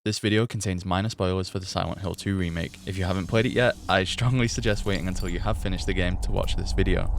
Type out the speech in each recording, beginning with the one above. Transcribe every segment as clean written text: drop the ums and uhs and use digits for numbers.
This video contains minor spoilers for the Silent Hill 2 remake. If you haven't played it yet, I strongly suggest waiting until you have finished the game to watch this video.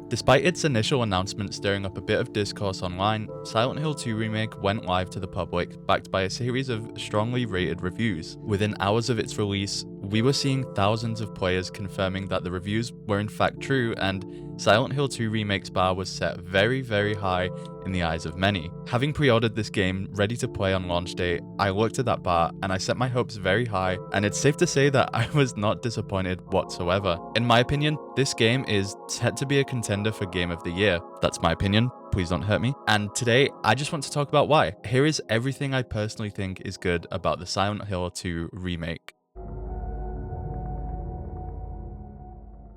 Despite its initial announcement stirring up a bit of discourse online, Silent Hill 2 Remake went live to the public, backed by a series of strongly rated reviews. Within hours of its release, we were seeing thousands of players confirming that the reviews were in fact true, and Silent Hill 2 Remake's bar was set very, very high in the eyes of many. Having pre-ordered this game ready to play on launch day, I looked at that bar and I set my hopes very high, and it's safe to say that I was not disappointed whatsoever. In my opinion, this game is set to be a contender for Game of the Year. That's my opinion, please don't hurt me. And today, I just want to talk about why. Here is everything I personally think is good about the Silent Hill 2 Remake.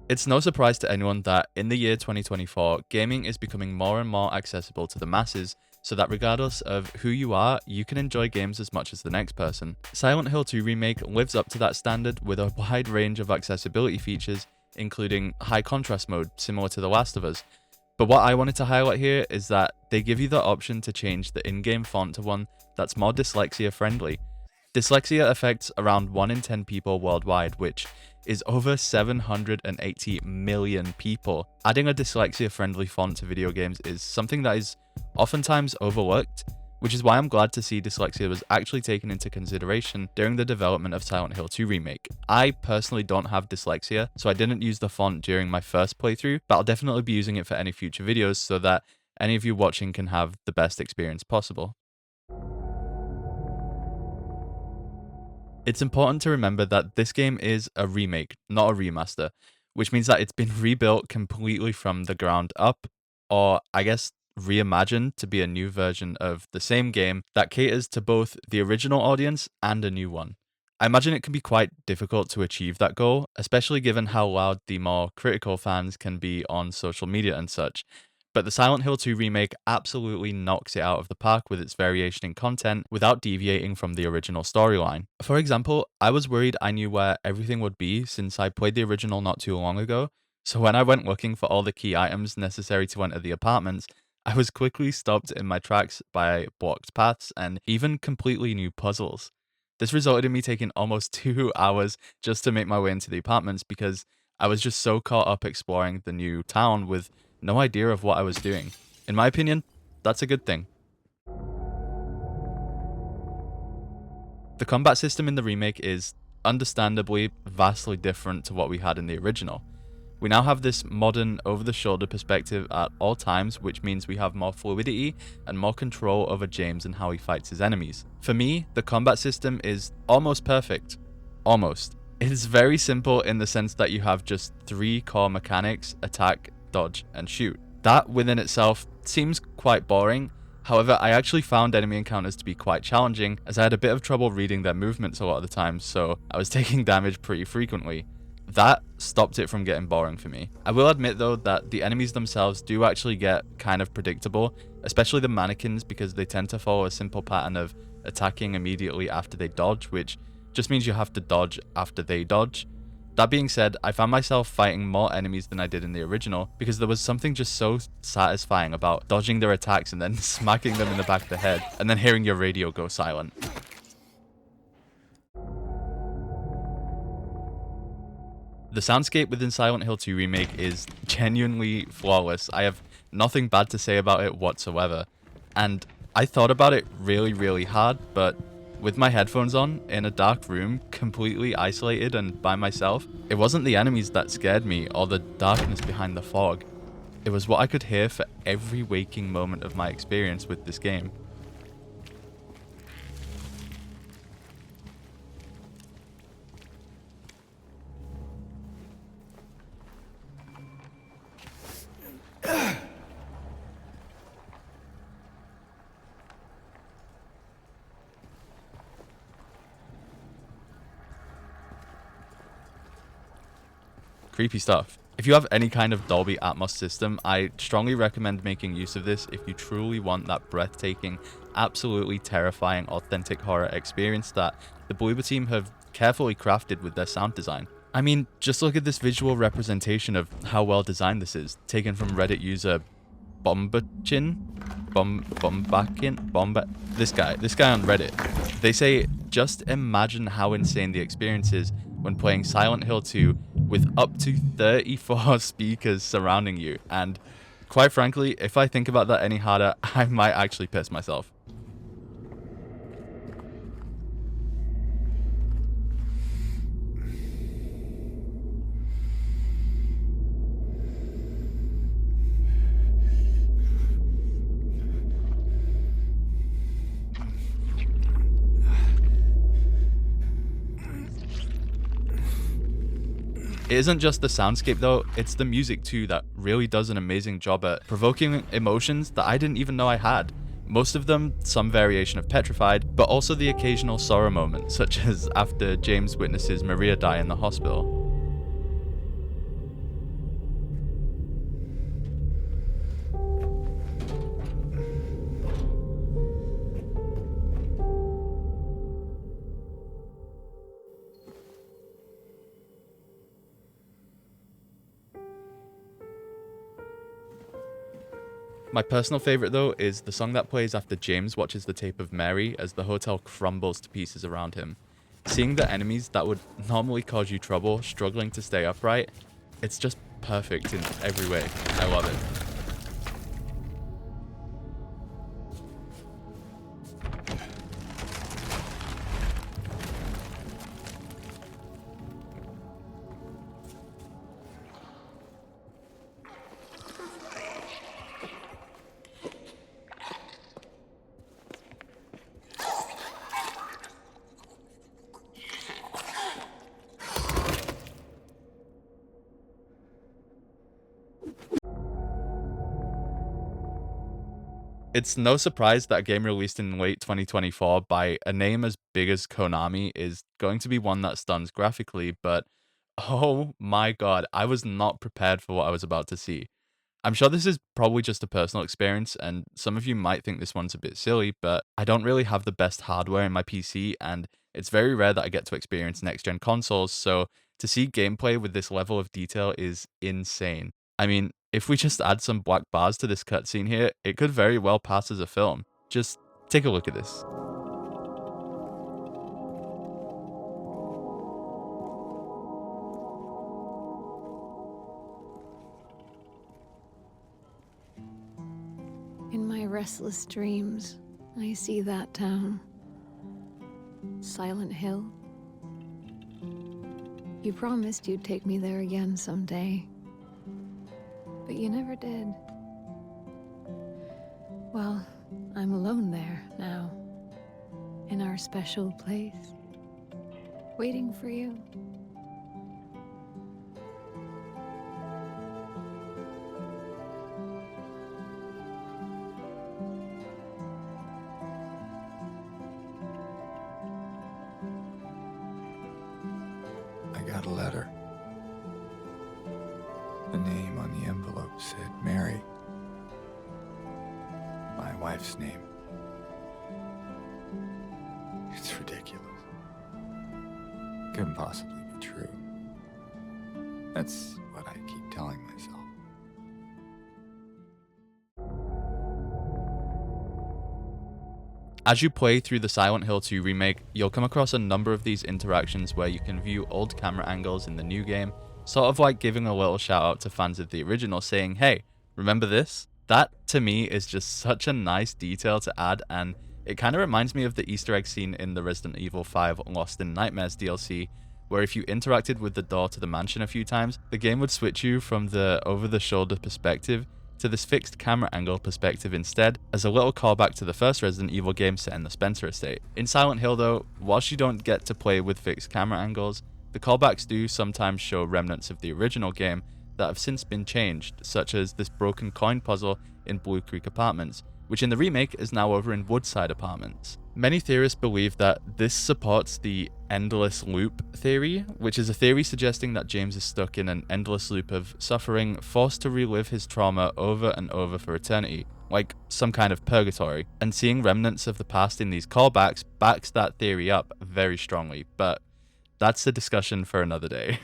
It's no surprise to anyone that in the year 2024, gaming is becoming more and more accessible to the masses, so that regardless of who you are, you can enjoy games as much as the next person. Silent Hill 2 Remake lives up to that standard with a wide range of accessibility features, including high contrast mode, similar to The Last of Us. But what I wanted to highlight here is that they give you the option to change the in-game font to one that's more dyslexia friendly. Dyslexia affects around 1 in 10 people worldwide, which is over 780 million people. Adding a dyslexia-friendly font to video games is something that is oftentimes overlooked, which is why I'm glad to see dyslexia was actually taken into consideration during the development of Silent Hill 2 Remake. I personally don't have dyslexia, so I didn't use the font during my first playthrough, but I'll definitely be using it for any future videos so that any of you watching can have the best experience possible. It's important to remember that this game is a remake, not a remaster, which means that it's been rebuilt completely from the ground up, or I guess reimagined to be a new version of the same game that caters to both the original audience and a new one. I imagine it can be quite difficult to achieve that goal, especially given how loud the more critical fans can be on social media and such. But the Silent Hill 2 remake absolutely knocks it out of the park with its variation in content without deviating from the original storyline. For example, I was worried I knew where everything would be since I played the original not too long ago, so when I went looking for all the key items necessary to enter the apartments, I was quickly stopped in my tracks by blocked paths and even completely new puzzles. This resulted in me taking almost 2 hours just to make my way into the apartments because I was just so caught up exploring the new town with no idea of what I was doing. In my opinion, that's a good thing. The combat system in the remake is, understandably, vastly different to what we had in the original. We now have this modern, over-the-shoulder perspective at all times, which means we have more fluidity and more control over James and how he fights his enemies. For me, the combat system is almost perfect. Almost. It is very simple in the sense that you have just 3 core mechanics: attack, dodge, and shoot. That within itself seems quite boring. However, I actually found enemy encounters to be quite challenging, as I had a bit of trouble reading their movements a lot of the time, so I was taking damage pretty frequently. That stopped it from getting boring for me. I will admit though that the enemies themselves do actually get kind of predictable, especially the mannequins, because they tend to follow a simple pattern of attacking immediately after they dodge, which just means you have to dodge after they dodge. That being said, I found myself fighting more enemies than I did in the original because there was something just so satisfying about dodging their attacks and then smacking them in the back of the head and then hearing your radio go silent. The soundscape within Silent Hill 2 Remake is genuinely flawless. I have nothing bad to say about it whatsoever. And I thought about it really hard, but with my headphones on, in a dark room, completely isolated and by myself, it wasn't the enemies that scared me or the darkness behind the fog. It was what I could hear for every waking moment of my experience with this game. Creepy stuff. If you have any kind of Dolby Atmos system, I strongly recommend making use of this if you truly want that breathtaking, absolutely terrifying, authentic horror experience that the Bloober team have carefully crafted with their sound design. I mean, just look at this visual representation of how well designed this is, taken from Reddit user Bombachin, this guy on Reddit. They say, just imagine how insane the experience is when playing Silent Hill 2 with up to 34 speakers surrounding you. And quite frankly, if I think about that any harder, I might actually piss myself. It isn't just the soundscape though, it's the music too that really does an amazing job at provoking emotions that I didn't even know I had. Most of them some variation of petrified, but also the occasional sorrow moment, such as after James witnesses Maria die in the hospital. My personal favourite though is the song that plays after James watches the tape of Mary as the hotel crumbles to pieces around him. Seeing the enemies that would normally cause you trouble struggling to stay upright, it's just perfect in every way. I love it. It's no surprise that a game released in late 2024 by a name as big as Konami is going to be one that stuns graphically, but oh my god, I was not prepared for what I was about to see. I'm sure this is probably just a personal experience, and some of you might think this one's a bit silly, but I don't really have the best hardware in my PC, and it's very rare that I get to experience next-gen consoles, so to see gameplay with this level of detail is insane. I mean, if we just add some black bars to this cutscene here, it could very well pass as a film. Just take a look at this. In my restless dreams, I see that town. Silent Hill. You promised you'd take me there again someday. But you never did. Well, I'm alone there now. In our special place. Waiting for you. I got a letter. The name on the envelope said Mary. My wife's name. It's ridiculous. Couldn't possibly be true. That's what I keep telling myself. As you play through the Silent Hill 2 remake, you'll come across a number of these interactions where you can view old camera angles in the new game, sort of like giving a little shout out to fans of the original saying, hey, remember this? That, to me, is just such a nice detail to add, and it kind of reminds me of the Easter egg scene in the Resident Evil 5 Lost in Nightmares DLC, where if you interacted with the door to the mansion a few times, the game would switch you from the over-the-shoulder perspective to this fixed camera angle perspective instead, as a little callback to the first Resident Evil game set in the Spencer estate. In Silent Hill though, whilst you don't get to play with fixed camera angles, the callbacks do sometimes show remnants of the original game that have since been changed, such as this broken coin puzzle in Blue Creek Apartments, which in the remake is now over in Woodside Apartments. Many theorists believe that this supports the endless loop theory, which is a theory suggesting that James is stuck in an endless loop of suffering, forced to relive his trauma over and over for eternity, like some kind of purgatory. And seeing remnants of the past in these callbacks backs that theory up very strongly, but that's a discussion for another day.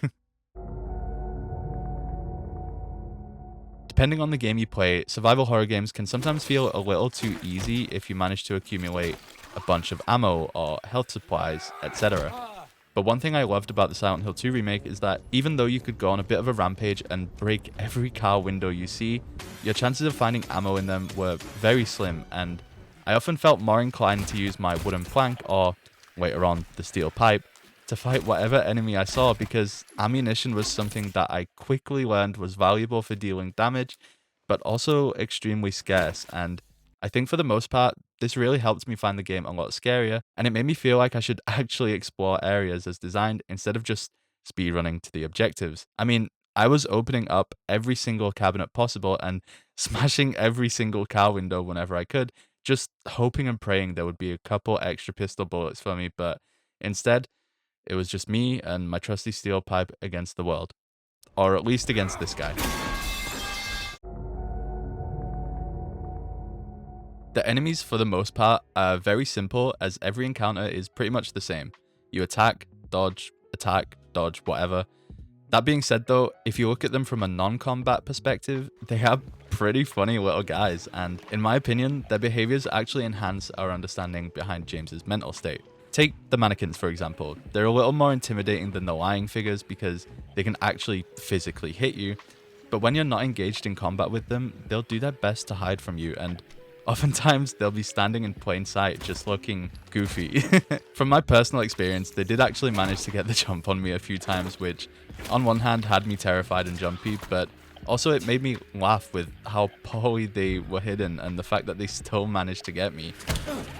Depending on the game you play, survival horror games can sometimes feel a little too easy if you manage to accumulate a bunch of ammo or health supplies, etc. But one thing I loved about the Silent Hill 2 remake is that even though you could go on a bit of a rampage and break every car window you see, your chances of finding ammo in them were very slim, and I often felt more inclined to use my wooden plank, or later on the steel pipe, to fight whatever enemy I saw, because ammunition was something that I quickly learned was valuable for dealing damage, but also extremely scarce, and I think for the most part, this really helped me find the game a lot scarier, and it made me feel like I should actually explore areas as designed instead of just speedrunning to the objectives. I mean, I was opening up every single cabinet possible and smashing every single car window whenever I could, just hoping and praying there would be a couple extra pistol bullets for me, but instead, it was just me and my trusty steel pipe against the world. Or at least against this guy. The enemies, for the most part, are very simple, as every encounter is pretty much the same. You attack, dodge, whatever. That being said though, if you look at them from a non-combat perspective, they are pretty funny little guys, and in my opinion, their behaviors actually enhance our understanding behind James's mental state. Take the mannequins, for example. They're a little more intimidating than the lying figures because they can actually physically hit you, but when you're not engaged in combat with them, they'll do their best to hide from you, and oftentimes they'll be standing in plain sight just looking goofy. From my personal experience, they did actually manage to get the jump on me a few times, which on one hand had me terrified and jumpy, but also it made me laugh with how poorly they were hidden and the fact that they still managed to get me.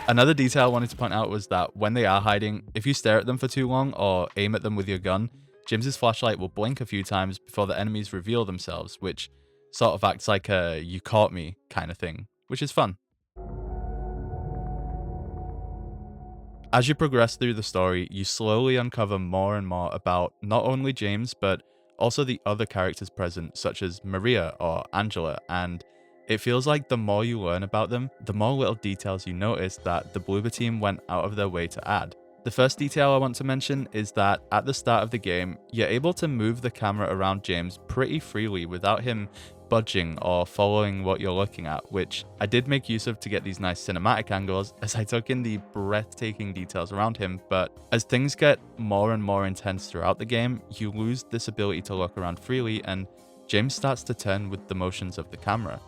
Another detail I wanted to point out was that when they are hiding, if you stare at them for too long or aim at them with your gun, James's flashlight will blink a few times before the enemies reveal themselves, which sort of acts like a "you caught me" kind of thing, which is fun. As you progress through the story, you slowly uncover more and more about not only James, but also the other characters present, such as Maria or Angela, and it feels like the more you learn about them, the more little details you notice that the Bloober team went out of their way to add. The first detail I want to mention is that at the start of the game, you're able to move the camera around James pretty freely without him budging or following what you're looking at, which I did make use of to get these nice cinematic angles as I took in the breathtaking details around him, but as things get more and more intense throughout the game, you lose this ability to look around freely and James starts to turn with the motions of the camera.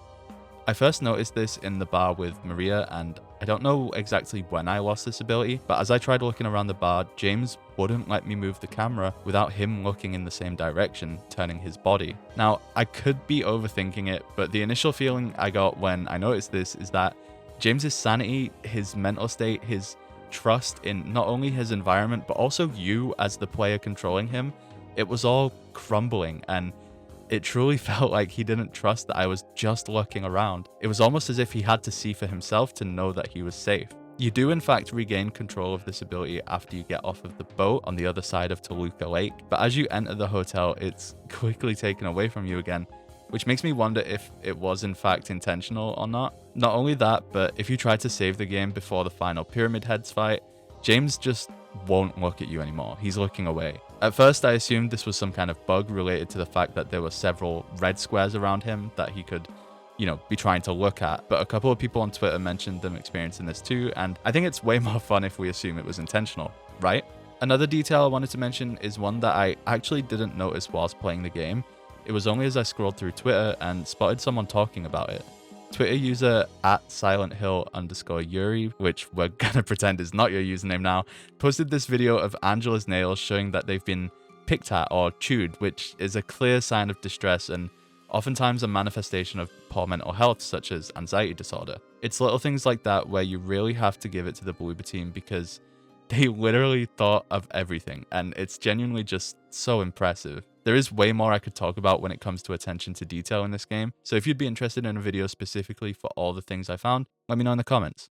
I first noticed this in the bar with Maria, and I don't know exactly when I lost this ability, but as I tried looking around the bar, James wouldn't let me move the camera without him looking in the same direction, turning his body. Now, I could be overthinking it, but the initial feeling I got when I noticed this is that James's sanity, his mental state, his trust in not only his environment, but also you as the player controlling him, it was all crumbling, and it truly felt like he didn't trust that I was just looking around. It was almost as if he had to see for himself to know that he was safe. You do in fact regain control of this ability after you get off of the boat on the other side of Toluca Lake, but as you enter the hotel, it's quickly taken away from you again, which makes me wonder if it was in fact intentional or not. Not only that, but if you try to save the game before the final Pyramid Heads fight, James just won't look at you anymore. He's looking away. At first, I assumed this was some kind of bug related to the fact that there were several red squares around him that he could, be trying to look at. But a couple of people on Twitter mentioned them experiencing this too, and I think it's way more fun if we assume it was intentional, right? Another detail I wanted to mention is one that I actually didn't notice whilst playing the game. It was only as I scrolled through Twitter and spotted someone talking about it. Twitter user @SilentHill_Yuri, which we're gonna pretend is not your username now, posted this video of Angela's nails showing that they've been picked at or chewed, which is a clear sign of distress and oftentimes a manifestation of poor mental health, such as anxiety disorder. It's little things like that where you really have to give it to the Bloober team because they literally thought of everything, and it's genuinely just so impressive. There is way more I could talk about when it comes to attention to detail in this game, so if you'd be interested in a video specifically for all the things I found, let me know in the comments.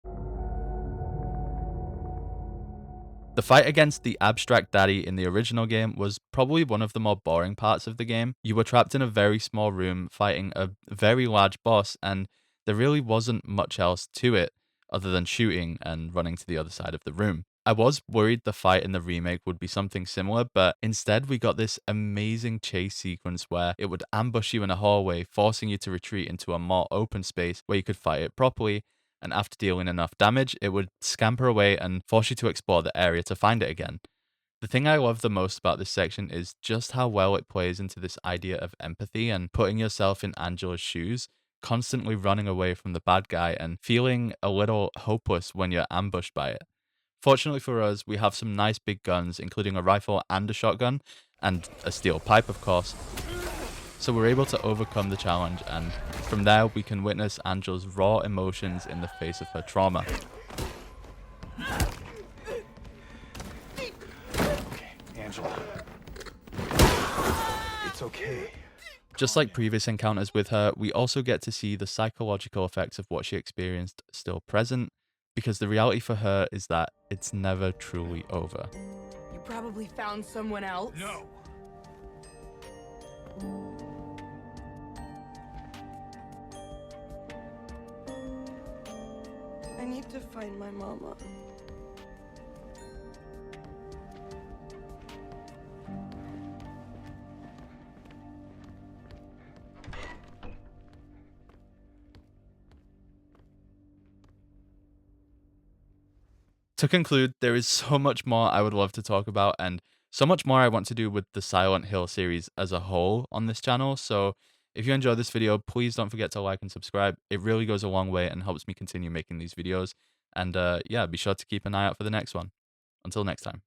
The fight against the abstract daddy in the original game was probably one of the more boring parts of the game. You were trapped in a very small room fighting a very large boss, and there really wasn't much else to it other than shooting and running to the other side of the room. I was worried the fight in the remake would be something similar, but instead we got this amazing chase sequence where it would ambush you in a hallway, forcing you to retreat into a more open space where you could fight it properly, and after dealing enough damage, it would scamper away and force you to explore the area to find it again. The thing I love the most about this section is just how well it plays into this idea of empathy and putting yourself in Angela's shoes, constantly running away from the bad guy and feeling a little hopeless when you're ambushed by it. Fortunately for us, we have some nice big guns, including a rifle and a shotgun, and a steel pipe, of course. So we're able to overcome the challenge, and from there, we can witness Angela's raw emotions in the face of her trauma. Okay, Angela. It's okay. Just like previous encounters with her, we also get to see the psychological effects of what she experienced still present, because the reality for her is that it's never truly over. You probably found someone else. No. I need to find my mama. To conclude, there is so much more I would love to talk about, and so much more I want to do with the Silent Hill series as a whole on this channel. So if you enjoyed this video, please don't forget to like and subscribe. It really goes a long way and helps me continue making these videos. And yeah, be sure to keep an eye out for the next one. Until next time.